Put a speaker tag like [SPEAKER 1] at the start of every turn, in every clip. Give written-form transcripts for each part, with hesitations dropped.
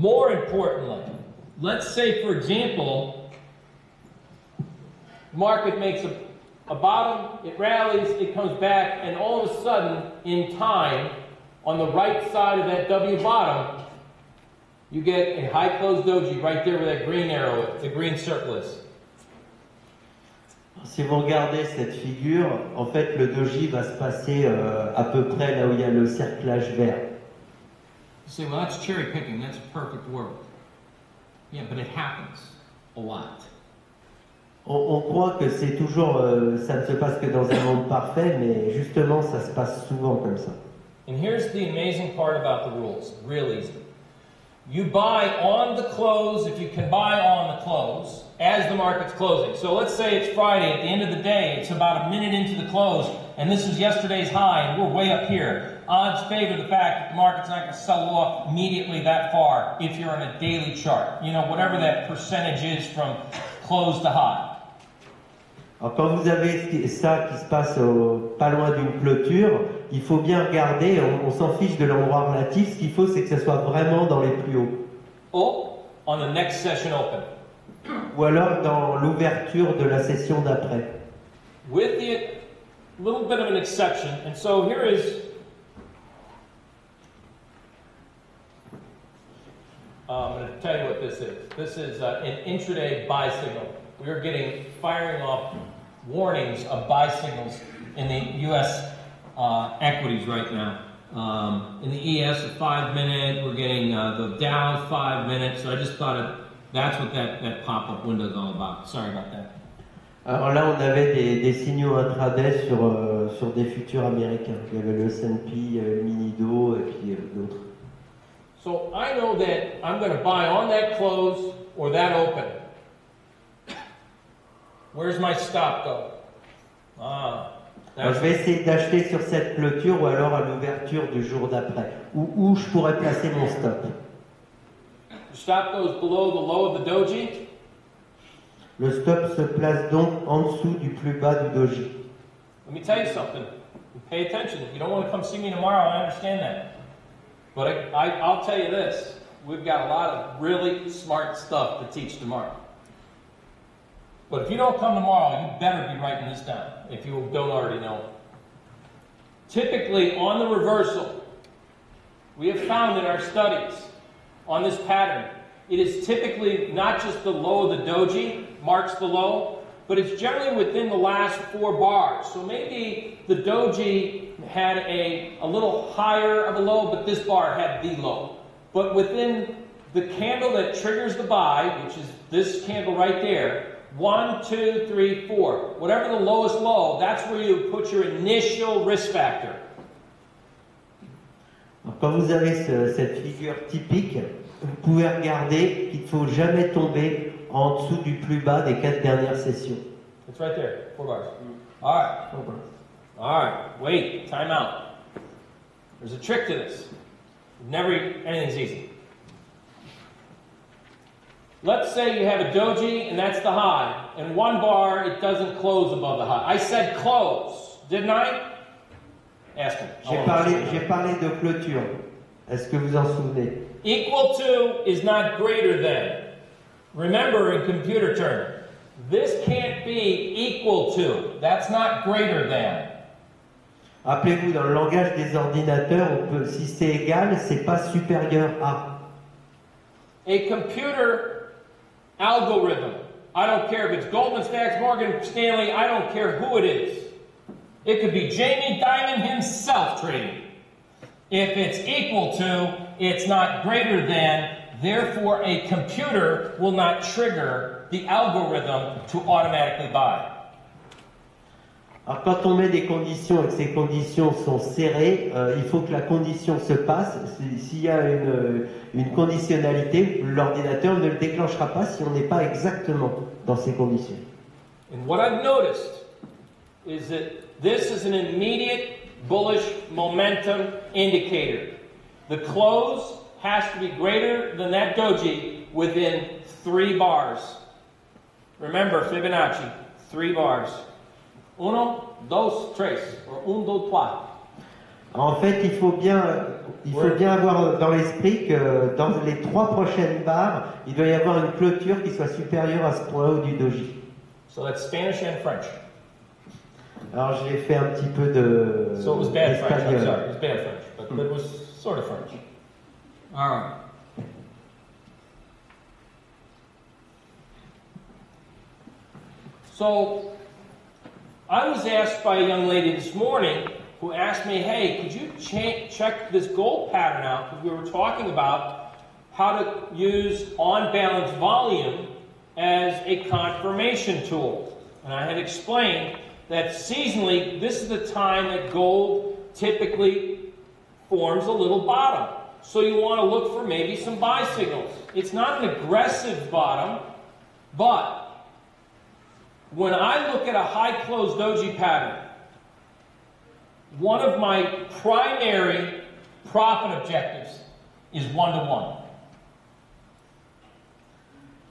[SPEAKER 1] More importantly, let's say, for example, the market makes a bottom, it rallies, it comes back, and all of a sudden, in time, on the right side of that W bottom, you get a high closed doji right there where that green arrow is, the green circle is.
[SPEAKER 2] Si vous regardez cette figure, en fait, le doji va se passer à peu près là où il y a le cerclage vert.
[SPEAKER 1] You say, well, that's cherry picking, that's a perfect world. Yeah, but it happens a lot.
[SPEAKER 2] On croit que c'est toujours, ça ne se passe que dans un monde parfait, mais justement, ça se passe souvent comme ça.
[SPEAKER 1] And here's the amazing part about the rules, real easy. You buy on the close, if you can buy on the close, as the market's closing. So let's say it's Friday, at the end of the day, it's about a minute into the close, and this is yesterday's high, and we're way up here. Odds favor the fact that the market's not going to sell off immediately that far if you're in a daily chart. You know, whatever that percentage is from close to high.
[SPEAKER 2] Alors quand vous avez ça qui se passe pas loin d'une clôture, il faut bien regarder, on s'en fiche de l'endroit relatif, ce qu'il faut c'est que ça soit vraiment dans les plus hauts.
[SPEAKER 1] Oh, on the next session open.
[SPEAKER 2] Ou alors dans l'ouverture de la session d'après.
[SPEAKER 1] With the little bit of an exception, and so here is I'm going to tell you what this is. This is an intraday buy signal. We are getting firing off warnings of buy signals in the U.S. Equities right now. In the ES, a 5 minute. We're getting the Dow 5 minutes. So I just thought that's what that pop-up window is all about. Sorry about that.
[SPEAKER 2] Alors là, on avait des signaux intraday sur des futurs américains. Il y avait le S&P, Minido et puis d'autres.
[SPEAKER 1] So I know that I'm going to buy on that close or that open. Where's my stop go?
[SPEAKER 2] Alors, je vais essayer d'acheter sur cette clôture ou alors à l'ouverture du jour d'après. Où je pourrais placer mon stop.
[SPEAKER 1] The stop goes below the low of the doji.
[SPEAKER 2] Le stop se place donc en dessous du plus bas du doji.
[SPEAKER 1] Let me tell you something. Pay attention. If you don't want to come see me tomorrow, I understand that. But I'll tell you this. We've got a lot of really smart stuff to teach tomorrow. But if you don't come tomorrow, you better be writing this down, if you don't already know. Typically, on the reversal, we have found in our studies on this pattern, it is typically not just the low of the doji marks the low, but it's generally within the last 4 bars. So maybe the doji had a little higher of a low, but this bar had the low. But within the candle that triggers the buy, which is this candle right there, 1, 2, 3, 4. Whatever the lowest low, that's where you put your initial risk factor.
[SPEAKER 2] Alors, quand vous avez cette figure typique, vous pouvez regarder qu'il ne faut jamais tomber en dessous du plus bas des 4 dernières sessions.
[SPEAKER 1] It's right there, 4 bars. All right.
[SPEAKER 2] 4 bars.
[SPEAKER 1] All right. Wait. Time out. There's a trick to this. Anything's easy. Let's say you have a doji, and that's the high. And 1 bar, it doesn't close above the high. I said close, didn't I? Ask him.
[SPEAKER 2] J'ai parlé de clôture. Est-ce que vous en souvenez?
[SPEAKER 1] Equal to is not greater than. Remember in computer terms, this can't be equal to. That's not greater than.
[SPEAKER 2] Rappelez-vous, dans le langage des ordinateurs, si c'est égal, c'est pas supérieur à.
[SPEAKER 1] A computer algorithm, I don't care if it's Goldman Sachs, Morgan Stanley, I don't care who it is. It could be Jamie Dimon himself trading. If it's equal to, it's not greater than, therefore a computer will not trigger the algorithm to automatically buy.
[SPEAKER 2] Alors quand on met des conditions et que ces conditions sont serrées, il faut que la condition se passe. S'il y a une conditionnalité, l'ordinateur ne le déclenchera pas si on n'est pas exactement dans ces conditions.
[SPEAKER 1] And what I've noticed is that this is an immediate bullish momentum indicator. The close has to be greater than that doji within 3 bars. Remember Fibonacci, 3 bars. 1, 2, 3, or 1, 2, 3.
[SPEAKER 2] En fait, il faut bien avoir dans l'esprit que dans les 3 prochaines barres, il doit y avoir une clôture qui soit supérieure à ce point haut du doji.
[SPEAKER 1] So that's Spanish and French.
[SPEAKER 2] Alors j'ai fait un petit peu de
[SPEAKER 1] So it was bad French, I'm
[SPEAKER 2] d'espagnol.
[SPEAKER 1] sorry, it was bad French, but it was sort of French. All right. So, I was asked by a young lady this morning who asked me, hey, could you check this gold pattern out? Because we were talking about how to use on-balance volume as a confirmation tool. And I had explained that seasonally, this is the time that gold typically forms a little bottom. So you want to look for maybe some buy signals. It's not an aggressive bottom, but when I look at a high closed doji pattern, one of my primary profit objectives is 1-to-1.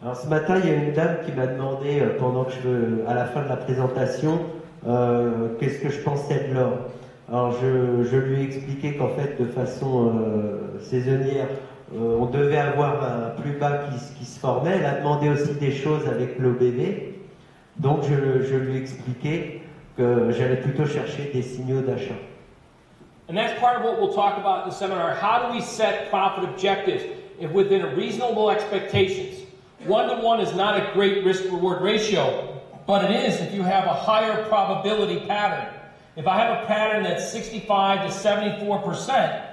[SPEAKER 2] Alors ce matin, il y a une dame qui m'a demandé, pendant que à la fin de la présentation, qu'est-ce que je pensais de l'or. Alors je lui ai expliqué qu'en fait, de façon saisonnière, on devait avoir un plus bas qui se formait. Elle a demandé aussi des choses avec l'OBV. Donc je lui ai expliqué que j'allais plutôt chercher des signaux d'achat.
[SPEAKER 1] And that's part of what we'll talk about in the seminar. How do we set profit objectives if within reasonable expectations? 1-to-1 is not a great risk-reward ratio, but it is if you have a higher probability pattern. If I have a pattern that's 65 to 74%,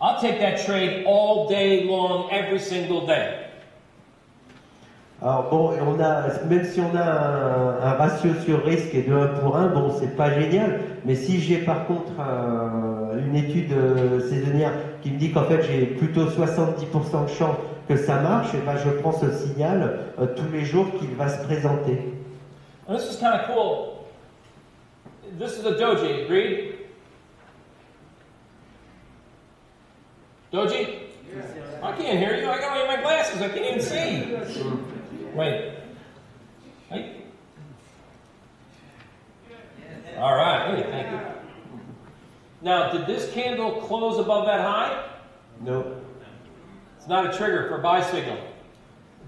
[SPEAKER 1] I'll take that trade all day long, every single day.
[SPEAKER 2] Alors bon, même si on a un ratio sur risque et de 1 pour 1, bon, c'est pas génial, mais si j'ai par contre une étude saisonnière qui me dit qu'en fait j'ai plutôt 70% de chance que ça marche, et ben je prends ce signal tous les jours qu'il va se présenter.
[SPEAKER 1] And this is kind of cool. This is a doji, agreed? Doji? I can't hear you. I got on my glasses. I can't even see. Wait. Hey. All right. Hey, thank you. Now, did this candle close above that high?
[SPEAKER 2] No.
[SPEAKER 1] It's not a trigger for a buy signal.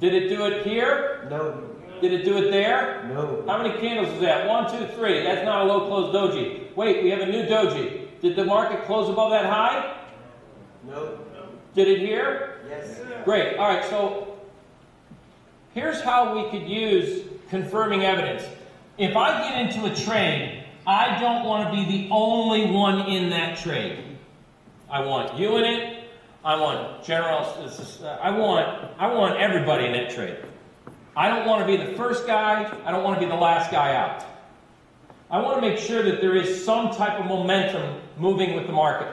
[SPEAKER 1] Did it do it here?
[SPEAKER 2] No.
[SPEAKER 1] Did it do it there?
[SPEAKER 2] No.
[SPEAKER 1] How many candles is that? 1, 2, 3. That's not a low close doji. Wait, we have a new doji. Did the market close above that high?
[SPEAKER 2] No.
[SPEAKER 1] Did it here?
[SPEAKER 2] Yes.
[SPEAKER 1] Great. All right, so here's how we could use confirming evidence. If I get into a trade, I don't want to be the only one in that trade. I want you in it. I want I want everybody in that trade. I don't want to be the first guy. I don't want to be the last guy out. I want to make sure that there is some type of momentum moving with the market.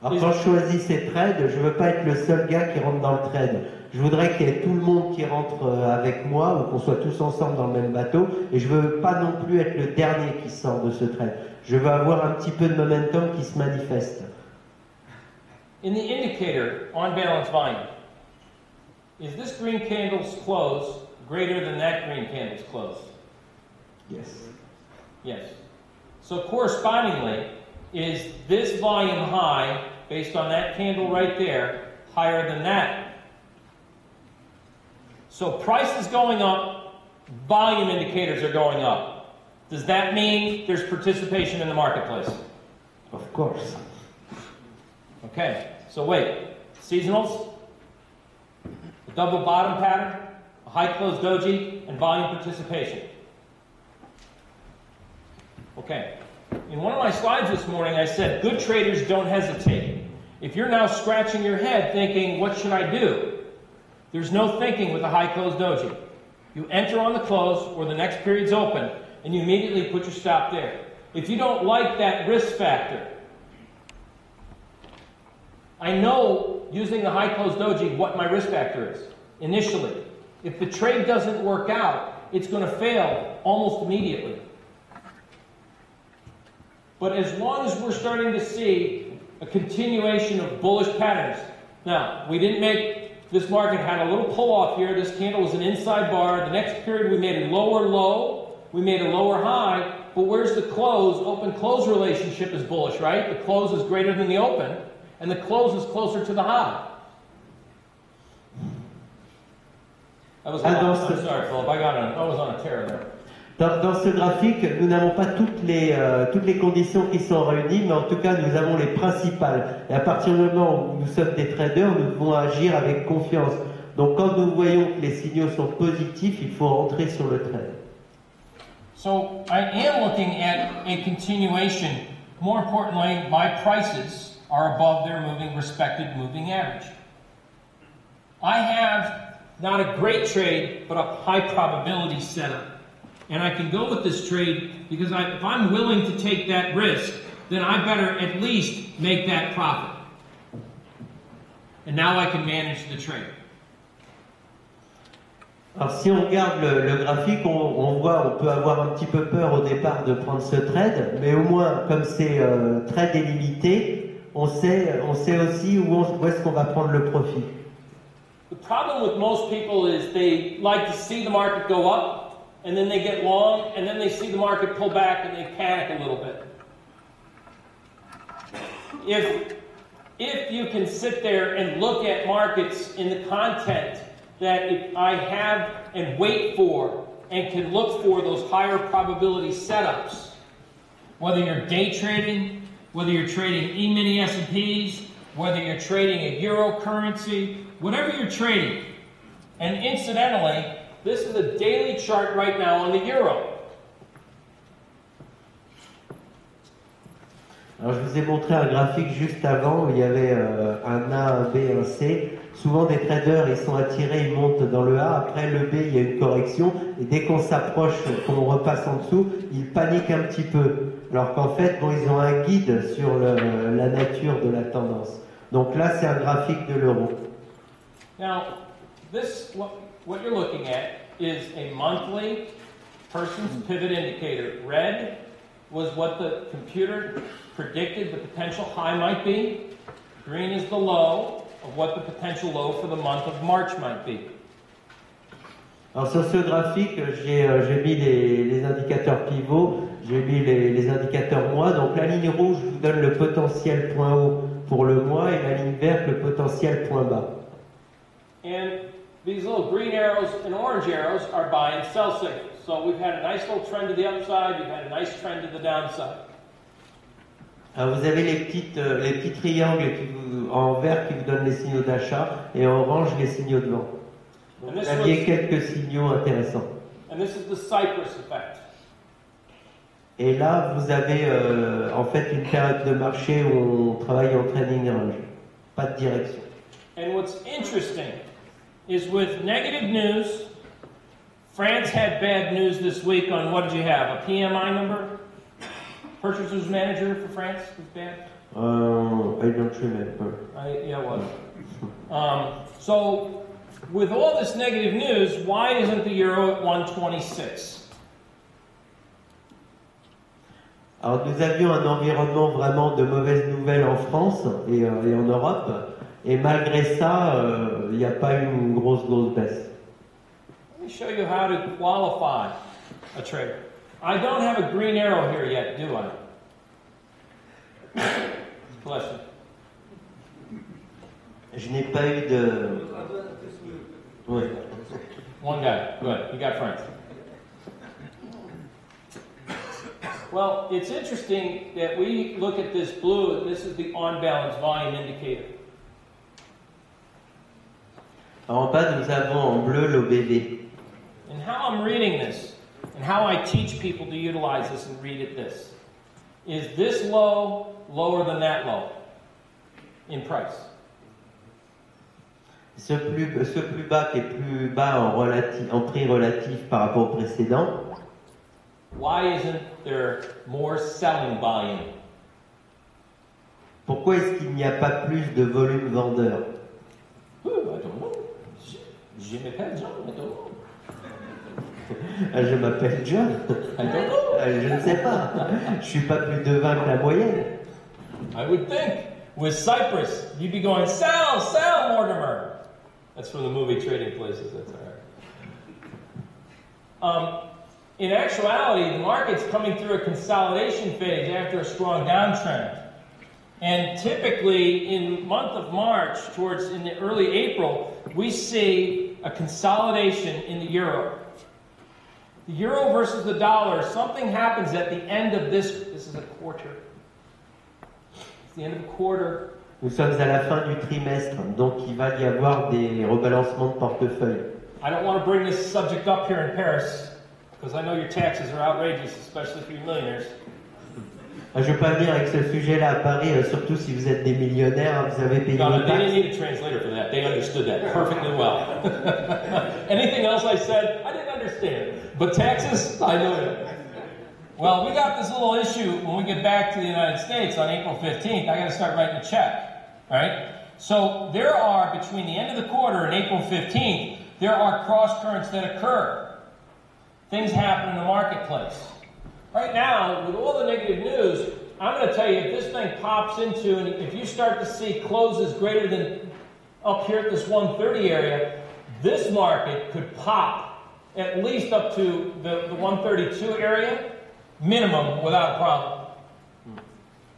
[SPEAKER 2] Alors quand je choisis ces trades, je veux pas être le seul gars qui rentre dans le trade. Je voudrais qu'il y ait tout le monde qui rentre avec moi ou qu'on soit tous ensemble dans le même bateau. Et je veux pas non plus être le dernier qui sort de ce trade. Je veux avoir un petit peu de momentum qui se manifeste.
[SPEAKER 1] In the indicator on balance volume, is this green candle's close greater than that green candle's close?
[SPEAKER 2] Yes.
[SPEAKER 1] Yes. So correspondingly, is this volume high, based on that candle right there, higher than that? So price is going up, volume indicators are going up. Does that mean there's participation in the marketplace?
[SPEAKER 2] Of course.
[SPEAKER 1] Okay, so wait, seasonals, a double bottom pattern, a high closed doji, and volume participation. Okay. In one of my slides this morning, I said, good traders don't hesitate. If you're now scratching your head thinking, what should I do? There's no thinking with a high closed doji. You enter on the close or the next period's open, and you immediately put your stop there. If you don't like that risk factor, I know using the high closed doji what my risk factor is initially. If the trade doesn't work out, it's going to fail almost immediately. But as long as we're starting to see a continuation of bullish patterns. Now, we didn't make, this market had a little pull off here. This candle was an inside bar. The next period we made a lower low. we made a lower high, but where's the close? Open-close relationship is bullish, right? The close is greater than the open, and the close is closer to the high. That was
[SPEAKER 2] Ah,
[SPEAKER 1] I'm
[SPEAKER 2] non,
[SPEAKER 1] sorry, Philip, I was on a tear there.
[SPEAKER 2] Dans ce graphique, nous n'avons pas toutes les conditions qui sont réunies, mais en tout cas, nous avons les principales. Et à partir du moment où nous sommes des traders, nous devons agir avec confiance. Donc, quand nous voyons que les signaux sont positifs, il faut rentrer sur le trade.
[SPEAKER 1] So I am looking at a continuation. More importantly, my prices are above their respected moving average. I have not a great trade, but a high probability setup. And I can go with this trade because if I'm willing to take that risk, then I better at least make that profit. And now I can manage the trade.
[SPEAKER 2] Alors si on regarde le graphique, on voit, on peut avoir un petit peu peur au départ de prendre ce trade, mais au moins, comme c'est trade illimité, on sait aussi où est-ce qu'on va prendre le profit.
[SPEAKER 1] The problem with most people is they like to see the market go up, and then they get long, and then they see the market pull back and they panic a little bit. If you can sit there and look at markets in the content that I have and wait for and can look for those higher probability setups, whether you're day trading, whether you're trading E-mini S&Ps, whether you're trading a euro currency, whatever you're trading. And incidentally, this is a daily chart right now on the euro.
[SPEAKER 2] Alors je vous ai montré un graphique juste avant où il y avait un A, un B, un C. Souvent des traders, ils sont attirés, ils montent dans le A, après le B, il y a une correction, et dès qu'on s'approche, qu'on repasse en dessous, ils paniquent un petit peu. Alors qu'en fait, bon, ils ont un guide sur la nature de la tendance. Donc là, c'est un graphique de l'euro.
[SPEAKER 1] Now, what you're looking at is a monthly person's pivot indicator. Red was what the computer predicted the potential high might be. Green is the low of what the potential low for the month of March might be.
[SPEAKER 2] Alors sur ce graphique, j'ai mis les indicateurs pivots, j'ai mis les indicateurs mois. Donc la ligne rouge vous donne le potentiel point haut pour le mois et la ligne verte le potentiel point bas.
[SPEAKER 1] And these little green arrows and orange arrows are buy and sell signals. So we've had a nice little trend to the upside, we've had a nice trend to the downside.
[SPEAKER 2] Alors vous avez les petits triangles en vert qui vous donnent les signaux d'achat et en orange les signaux de vente. Donc, vous aviez quelques signaux intéressants.
[SPEAKER 1] And this is the Cypress effect.
[SPEAKER 2] Et là, vous avez en fait une période de marché où on travaille en trading range, pas de direction.
[SPEAKER 1] And what's interesting is with negative news, France had bad news this week on what did you have? A PMI number? Purchasers Manager for France was bad?
[SPEAKER 2] I don't remember.
[SPEAKER 1] Yeah, it was. So, with all this negative news, why isn't the euro at 126?
[SPEAKER 2] Alors nous avions un environnement vraiment de mauvaises nouvelles en France et en Europe, et malgré ça, il n'y a pas eu une grosse baisse.
[SPEAKER 1] Let me show you how to qualify a trader. I don't have a green arrow here yet, do I? Bless you.
[SPEAKER 2] Je n'ai pas eu de... Oui.
[SPEAKER 1] One guy, good. You got friends. Well, it's interesting that we look at this blue, and this is the on-balance volume indicator.
[SPEAKER 2] En bas, nous avons en bleu l'OBV.
[SPEAKER 1] And how I'm reading this, and how I teach people to utilize this and read it this, is this low lower than that low in price?
[SPEAKER 2] Ce plus bas qui est plus bas en prix relatif par rapport au précédent.
[SPEAKER 1] Why isn't there more selling volume?
[SPEAKER 2] Pourquoi est-ce qu'il n'y a pas plus de volume vendeur?
[SPEAKER 1] I don't know. Je m'appelle John, I don't know.
[SPEAKER 2] Je m'appelle John.
[SPEAKER 1] I don't know.
[SPEAKER 2] Je ne sais pas. Je suis pas plus devin que la moyenne.
[SPEAKER 1] I would think with Cyprus, you'd be going, sell, sell, Mortimer. That's from the movie Trading Places. That's all right. in actuality, the market's coming through a consolidation phase after a strong downtrend. And typically, in month of March, in the early April, we see a consolidation in the euro. The euro versus the dollar, something happens at the end of this is a quarter. It's the end of the quarter.
[SPEAKER 2] Nous sommes à la fin du trimestre, donc il va y avoir des rebalancements de portefeuille.
[SPEAKER 1] I don't want to bring this subject up here in Paris, because I know your taxes are outrageous, especially for you millionaires.
[SPEAKER 2] Je ne veux pas venir avec ce sujet-là à Paris, surtout si vous êtes des millionnaires, vous avez payé
[SPEAKER 1] No,
[SPEAKER 2] vos
[SPEAKER 1] they didn't
[SPEAKER 2] taxes.
[SPEAKER 1] need a translator for that. They understood that perfectly well. Anything else I said, I didn't understand. But taxes, I know it. Well, we got this little issue when we get back to the United States on April 15th. I got to start writing a check, right? So there are, between the end of the quarter and April 15th, there are cross currents that occur. Things happen in the marketplace. Right now, with all the negative news, I'm going to tell you, if this thing pops into, and if you start to see closes greater than up here at this 130 area, this market could pop at least up to the 132 area, minimum, without a problem.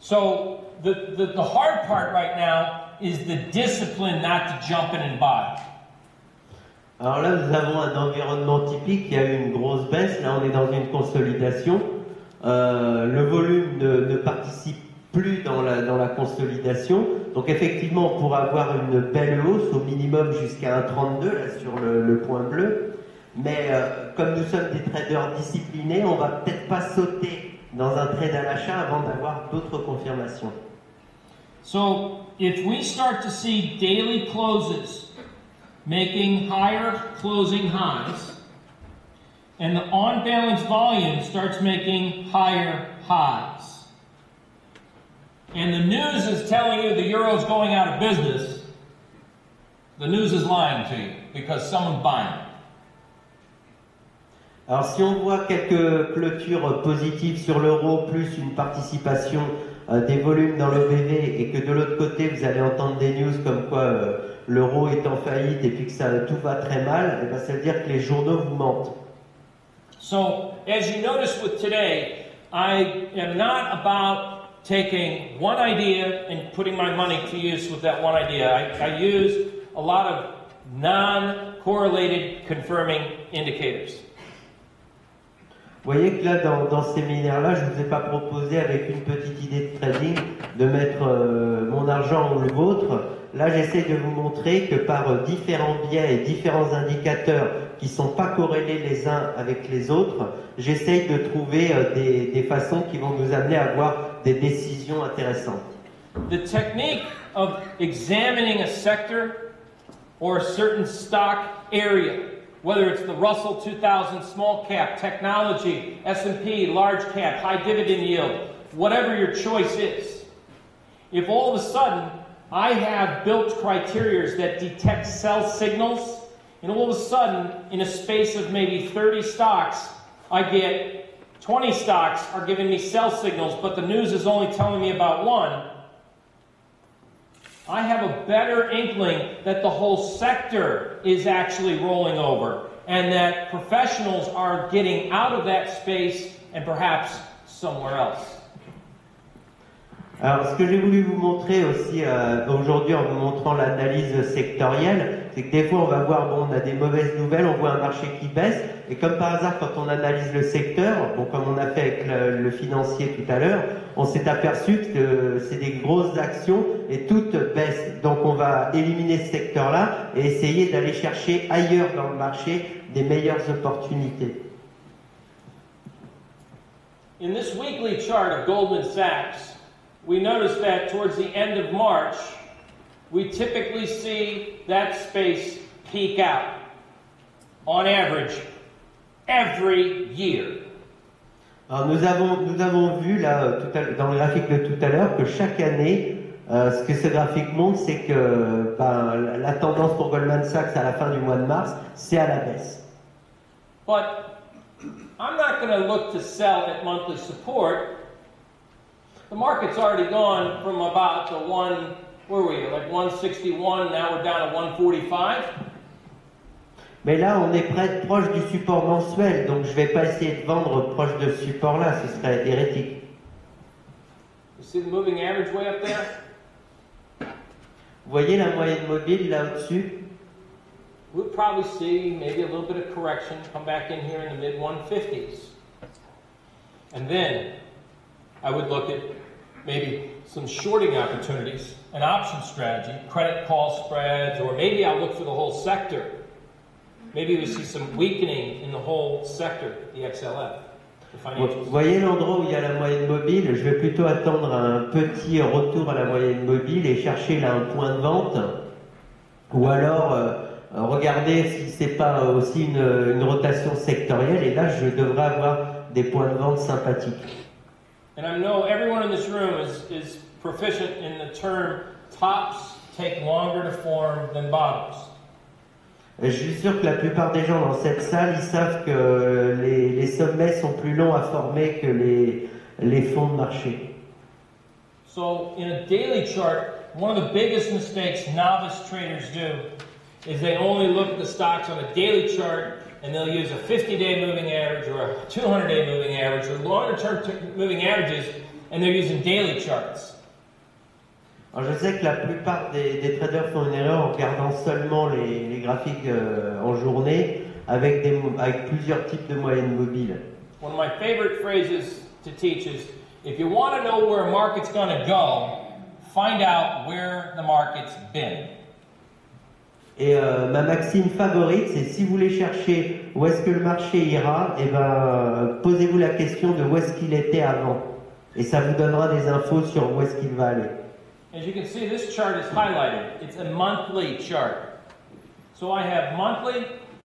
[SPEAKER 1] So the hard part right now is the discipline not to jump in and buy.
[SPEAKER 2] Alors là, nous avons un environnement typique, il y a eu une grosse baisse, là on est dans une consolidation. Le volume ne participe plus dans la consolidation. Donc effectivement, on pourra avoir une belle hausse, au minimum jusqu'à 1,32 là sur le point bleu. Mais comme nous sommes des traders disciplinés, on va peut-être pas sauter dans un trade à l'achat avant d'avoir d'autres confirmations.
[SPEAKER 1] So if we start to see daily closes making higher closing highs, and the on-balance volume starts making higher highs, and the news is telling you the euro's going out of business, the news is lying to you because someone's buying it.
[SPEAKER 2] Alors si on voit quelques clôtures positives sur l'euro, plus une participation des volumes dans l'OBV, et que de l'autre côté vous allez entendre des news comme quoi l'euro est en faillite et puis que tout va très mal, et ben ça veut dire que les journaux vous mentent.
[SPEAKER 1] So, as you notice with today, I am not about taking one idea and putting my money to use with that one idea. I use a lot of non-correlated confirming indicators.
[SPEAKER 2] Vous voyez que là, dans ce séminaire-là, je ne vous ai pas proposé avec une petite idée de trading de mettre mon argent ou le vôtre. Là, j'essaie de vous montrer que par différents biais et différents indicateurs qui ne sont pas corrélés les uns avec les autres, j'essaie de trouver des façons qui vont nous amener à avoir des décisions intéressantes.
[SPEAKER 1] The technique of examining a sector or a certain stock area, whether it's the Russell 2000 small cap, technology, S&P, large cap, high dividend yield, whatever your choice is. If all of a sudden I have built criteria that detect sell signals, and all of a sudden in a space of maybe 30 stocks, I get 20 stocks are giving me sell signals, but the news is only telling me about one, I have a better inkling that the whole sector is actually rolling over and that professionals are getting out of that space and perhaps somewhere else.
[SPEAKER 2] Alors, ce que j'ai voulu vous montrer aussi aujourd'hui en vous montrant l'analyse sectorielle, c'est que des fois on va voir, bon, on a des mauvaises nouvelles, on voit un marché qui baisse, et comme par hasard, quand on analyse le secteur, bon, comme on a fait avec le financier tout à l'heure, on s'est aperçu que c'est des grosses actions et toutes baissent. Donc on va éliminer ce secteur-là et essayer d'aller chercher ailleurs dans le marché des meilleures opportunités.
[SPEAKER 1] In this weekly chart of Goldman Sachs, we notice that towards the end of March, we typically see that space peak out, on average, every year.
[SPEAKER 2] Alors nous avons vu là, dans le graphique de tout à l'heure que chaque année, ce que ce graphique montre, c'est que la tendance pour Goldman Sachs à la fin du mois de mars, c'est à la baisse.
[SPEAKER 1] But I'm not going to look to sell at monthly support. The market's already gone from about the where were you, like 161, now we're down to 145.
[SPEAKER 2] Mais là, on est proche du support mensuel, donc je ne vais pas essayer de vendre proche de ce support-là, ce serait hérétique.
[SPEAKER 1] You see the moving average way up there?
[SPEAKER 2] Vous voyez la moyenne mobile là au-dessus?
[SPEAKER 1] We'll probably see maybe a little bit of correction come back in here in the mid 150s. And then I would look at maybe some shorting opportunities, an option strategy, credit call spreads, or maybe I'll look for the whole sector. Maybe we see some weakening in the whole sector, the XLF, the financials.
[SPEAKER 2] Vous voyez l'endroit où il y a la moyenne mobile? Je vais plutôt attendre un petit retour à la moyenne mobile et chercher là un point de vente. Ou alors regarder si c'est pas aussi une rotation sectorielle. Et là, je devrais avoir des points de vente sympathiques.
[SPEAKER 1] And I know everyone in this room is proficient in the term tops take longer to form than bottoms.
[SPEAKER 2] Je suis sûr que la plupart des gens dans cette salle, ils savent que les sommets sont plus longs à former que les fonds de marché.
[SPEAKER 1] So in a daily chart, one of the biggest mistakes novice traders do is they only look at the stocks on a daily chart and they'll use a 50-day moving average or a 200-day moving average or longer-term moving averages, and they're using daily charts.
[SPEAKER 2] Alors je sais que la plupart des traders font une erreur en regardant seulement les graphiques en journée avec plusieurs types de moyennes mobiles.
[SPEAKER 1] One of my favorite phrases to teach is, if you want to know where a market's going to go, find out where the market's been.
[SPEAKER 2] Et ma maxime favorite, c'est si vous voulez chercher où est-ce que le marché ira, et ben posez-vous la question de où est-ce qu'il était avant. Et ça vous donnera des infos sur où est-ce qu'il va aller.
[SPEAKER 1] As you can see, this chart is highlighted. It's a monthly chart. So I have monthly